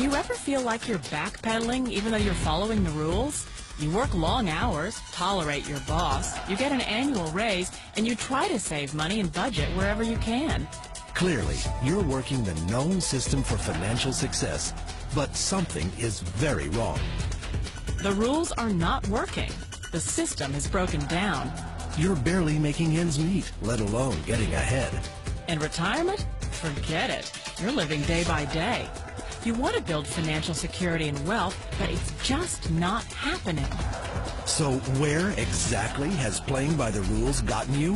Do you ever feel like you're backpedaling even though you're following the rules? You work long hours, tolerate your boss, you get an annual raise, and you try to save money and budget wherever you can. Clearly, you're working the known system for financial success, but something is very wrong. The rules are not working. The system is broken down. You're barely making ends meet, let alone getting ahead. And retirement? Forget it. You're living day by day. You want to build financial security and wealth, but it's just not happening. So where exactly has playing by the rules gotten you?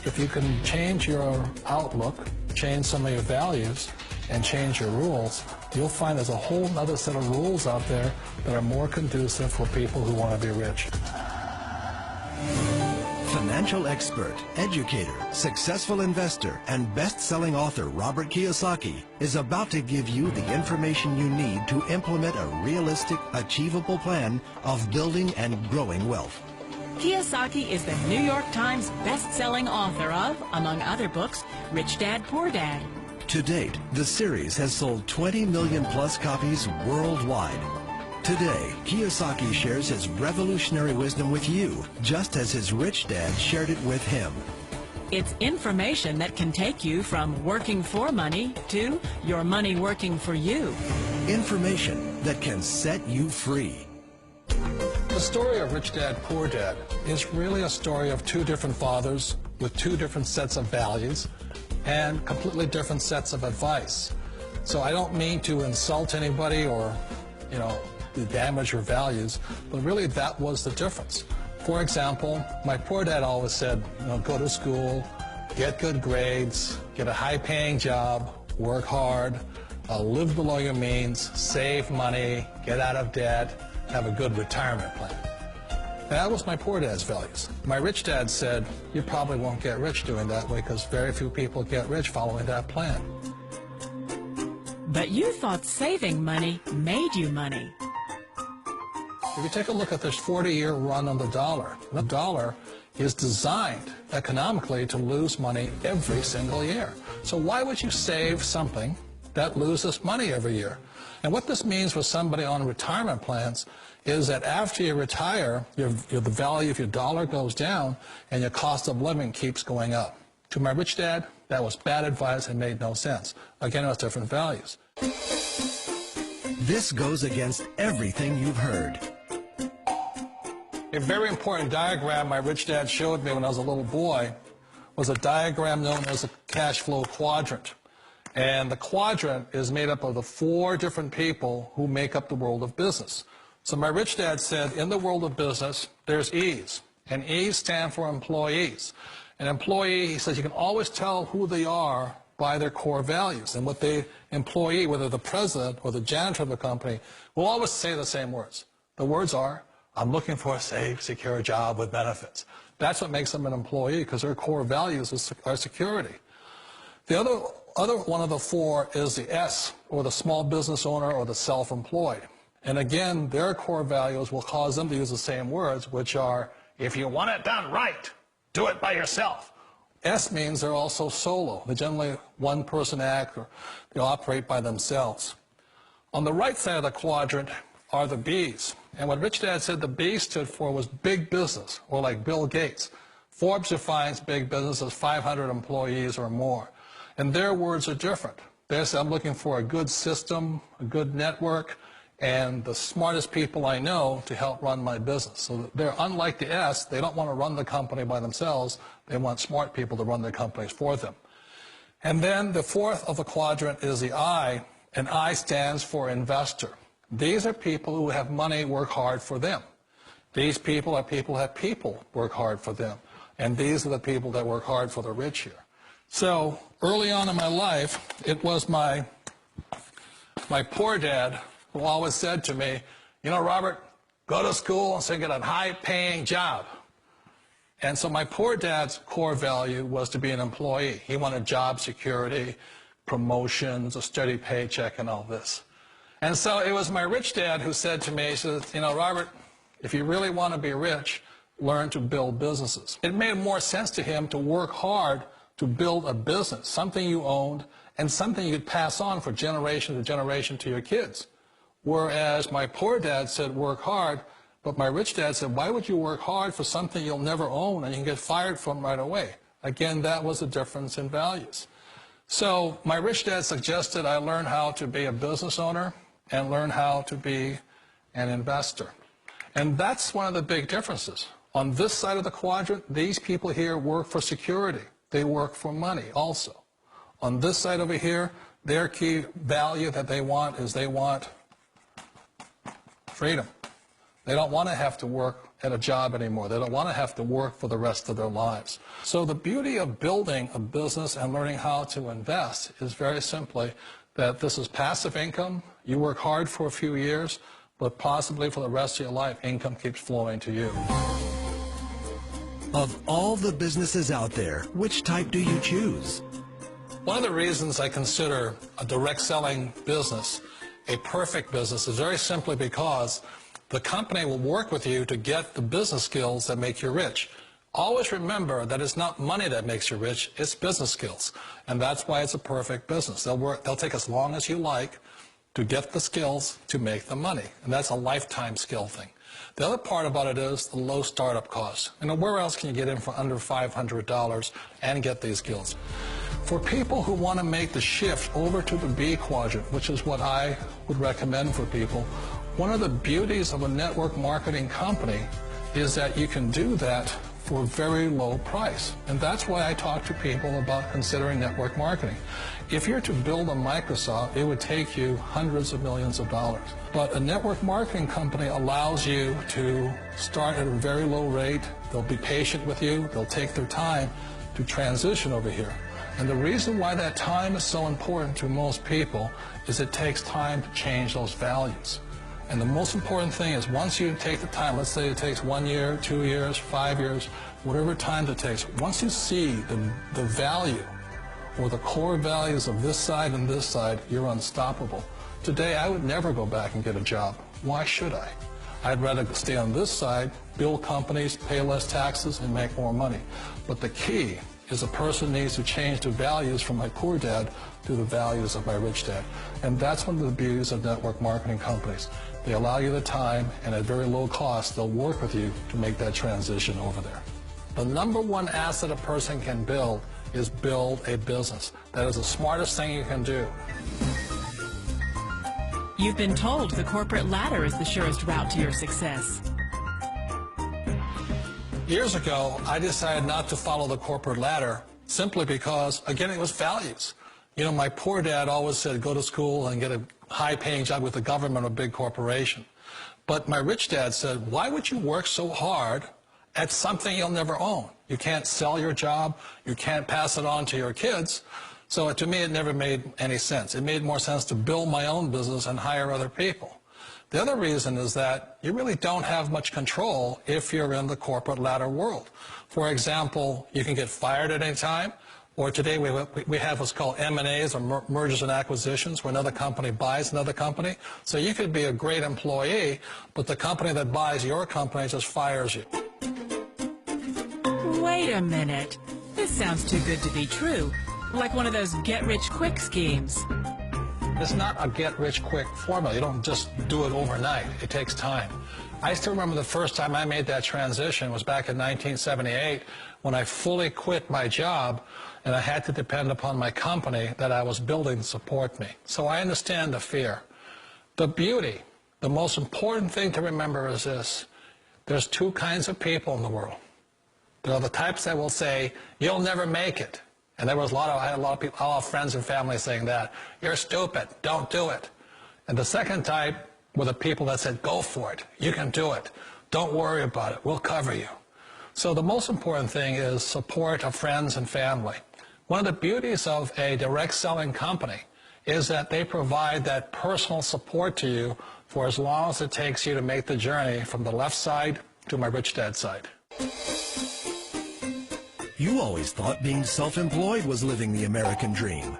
If you can change your outlook, change some of your values, and change your rules, you'll find there's a whole other set of rules out there that are more conducive for people who want to be rich. Financial expert, educator, successful investor, and best-selling author Robert Kiyosaki is about to give you the information you need to implement a realistic, achievable plan of building and growing wealth. Kiyosaki is the New York Times best-selling author of, among other books, Rich Dad, Poor Dad. To date, the series has sold 20 million plus copies worldwide. Today, Kiyosaki shares his revolutionary wisdom with you, just as his rich dad shared it with him. It's information that can take you from working for money to your money working for you. Information that can set you free. The story of Rich Dad, Poor Dad is really a story of two different fathers with two different sets of values and completely different sets of advice. So I don't mean to insult anybody or, damage your values, but really that was the difference. For example, my poor dad always said, go to school, get good grades, get a high-paying job, work hard, live below your means, save money, get out of debt, have a good retirement plan. That was my poor dad's values. My rich dad said, you probably won't get rich doing that way because very few people get rich following that plan. But you thought saving money made you money. If you take a look at this 40-year run on the dollar is designed economically to lose money every single year. So why would you save something that loses money every year? And what this means for somebody on retirement plans is that after you retire, the value of your dollar goes down and your cost of living keeps going up. To my rich dad, that was bad advice and made no sense. Again, it was different values. This goes against everything you've heard. A very important diagram my rich dad showed me when I was a little boy was a diagram known as a cash flow quadrant. And the quadrant is made up of the four different people who make up the world of business. So my rich dad said, in the world of business, there's E's, and E's stand for employees. An employee, he says, you can always tell who they are by their core values. And what the employee, whether the president or the janitor of the company, will always say the same words. The words are, I'm looking for a safe, secure job with benefits. That's what makes them an employee, because their core values are security. The other one of the four is the S, or the small business owner or the self-employed. And again, their core values will cause them to use the same words, which are, if you want it done right, do it by yourself. S means they're also solo. They're generally one-person act, or they operate by themselves. On the right side of the quadrant are the B's. And what Rich Dad said the B stood for was big business, or like Bill Gates. Forbes defines big business as 500 employees or more. And their words are different. They say, I'm looking for a good system, a good network, and the smartest people I know to help run my business. So they're unlike the S. They don't want to run the company by themselves. They want smart people to run their companies for them. And then the fourth of the quadrant is the I, and I stands for investor. These are people who have money work hard for them. These people are people who have people work hard for them. And these are the people that work hard for the rich here. So early on in my life, it was my poor dad who always said to me, Robert, go to school and so get a high-paying job. And so my poor dad's core value was to be an employee. He wanted job security, promotions, a steady paycheck, and all this. And so it was my rich dad who said to me, he said, Robert, if you really want to be rich, learn to build businesses. It made more sense to him to work hard to build a business, something you owned, and something you could pass on for generation to generation to your kids. Whereas my poor dad said, work hard, but my rich dad said, why would you work hard for something you'll never own and you can get fired from right away? Again, that was a difference in values. So my rich dad suggested I learn how to be a business owner and learn how to be an investor. And that's one of the big differences. On this side of the quadrant, these people here work for security. They work for money also. On this side over here, their key value that they want is they want freedom. They don't want to have to work at a job anymore. They don't want to have to work for the rest of their lives. So the beauty of building a business and learning how to invest is very simply that this is passive income. You work hard for a few years, but possibly for the rest of your life, income keeps flowing to you. Of all the businesses out there, which type do you choose? One of the reasons I consider a direct selling business a perfect business is very simply because the company will work with you to get the business skills that make you rich. Always remember that it's not money that makes you rich, it's business skills. And that's why it's a perfect business. They'll take as long as you like to get the skills to make the money. And that's a lifetime skill thing. The other part about it is the low startup cost. Where else can you get in for under $500 and get these skills? For people who want to make the shift over to the B quadrant, which is what I would recommend for people, one of the beauties of a network marketing company is that you can do that for a very low price. And that's why I talk to people about considering network marketing. If you're to build a Microsoft, it would take you hundreds of millions of dollars. But a network marketing company allows you to start at a very low rate. They'll be patient with you. They'll take their time to transition over here. And the reason why that time is so important to most people is it takes time to change those values. And the most important thing is once you take the time, let's say it takes 1 year, 2 years, 5 years, whatever time it takes, once you see the value or the core values of this side and this side, you're unstoppable. Today, I would never go back and get a job. Why should I? I'd rather stay on this side, build companies, pay less taxes, and make more money. But the key is a person needs to change the values from my poor dad to the values of my rich dad. And that's one of the beauties of network marketing companies. They allow you the time, and at very low cost, they'll work with you to make that transition over there. The number one asset a person can build is build a business. That is the smartest thing you can do. You've been told the corporate ladder is the surest route to your success. Years ago, I decided not to follow the corporate ladder simply because, again, it was values. You know, my poor dad always said, go to school and get a high-paying job with the government or a big corporation. But my rich dad said, why would you work so hard at something you'll never own? You can't sell your job. You can't pass it on to your kids. So to me, it never made any sense. It made more sense to build my own business and hire other people. The other reason is that you really don't have much control if you're in the corporate ladder world. For example, you can get fired at any time, or today we have what's called M&As, or mergers and acquisitions, where another company buys another company. So you could be a great employee, but the company that buys your company just fires you. Wait a minute. This sounds too good to be true. Like one of those get-rich-quick schemes. It's not a get-rich-quick formula. You don't just do it overnight. It takes time. I still remember the first time I made that transition was back in 1978 when I fully quit my job and I had to depend upon my company that I was building to support me. So I understand the fear. The beauty, the most important thing to remember is this. There's two kinds of people in the world. There are the types that will say, you'll never make it. And I had a lot of people, a lot of friends and family saying that. You're stupid. Don't do it. And the second type were the people that said, go for it. You can do it. Don't worry about it. We'll cover you. So the most important thing is support of friends and family. One of the beauties of a direct selling company is that they provide that personal support to you for as long as it takes you to make the journey from the left side to my rich dad side. You always thought being self-employed was living the American dream.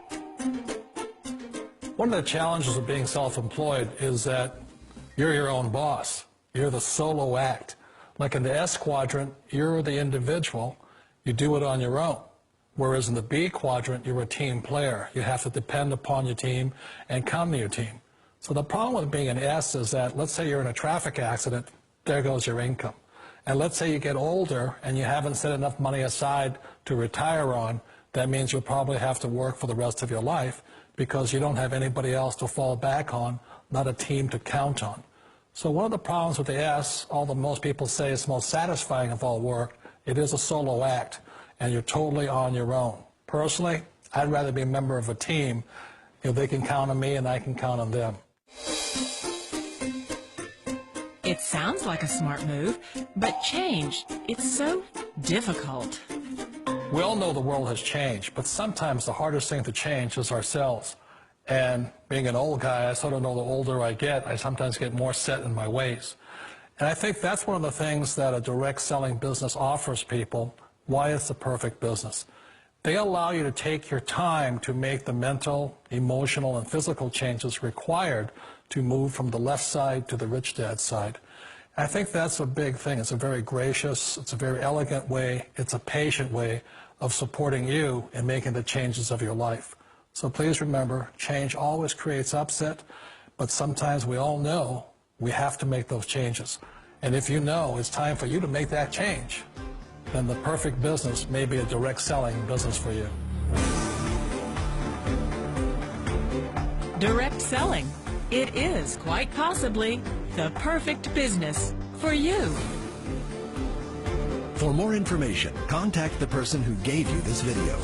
One of the challenges of being self-employed is that you're your own boss. You're the solo act. Like in the S quadrant, you're the individual. You do it on your own. Whereas in the B quadrant, you're a team player. You have to depend upon your team and count on your team. So the problem with being an S is that, let's say you're in a traffic accident, there goes your income. And let's say you get older and you haven't set enough money aside to retire on, that means you'll probably have to work for the rest of your life because you don't have anybody else to fall back on, not a team to count on. So one of the problems with the S, although most people say it's the most satisfying of all work, it is a solo act, and you're totally on your own. Personally, I'd rather be a member of a team. They can count on me and I can count on them. It sounds like a smart move, but change, it's so difficult. We all know the world has changed, but sometimes the hardest thing to change is ourselves. And being an old guy, I sort of know the older I get, I sometimes get more set in my ways. And I think that's one of the things that a direct selling business offers people, why it's the perfect business. They allow you to take your time to make the mental, emotional, and physical changes required to move from the left side to the rich dad side. I think that's a big thing. It's a very gracious, it's a very elegant way, it's a patient way of supporting you in making the changes of your life. So please remember, change always creates upset, but sometimes we all know we have to make those changes. And if you know it's time for you to make that change, then the perfect business may be a direct selling business for you. Direct selling. It is quite possibly the perfect business for you. For more information, contact the person who gave you this video.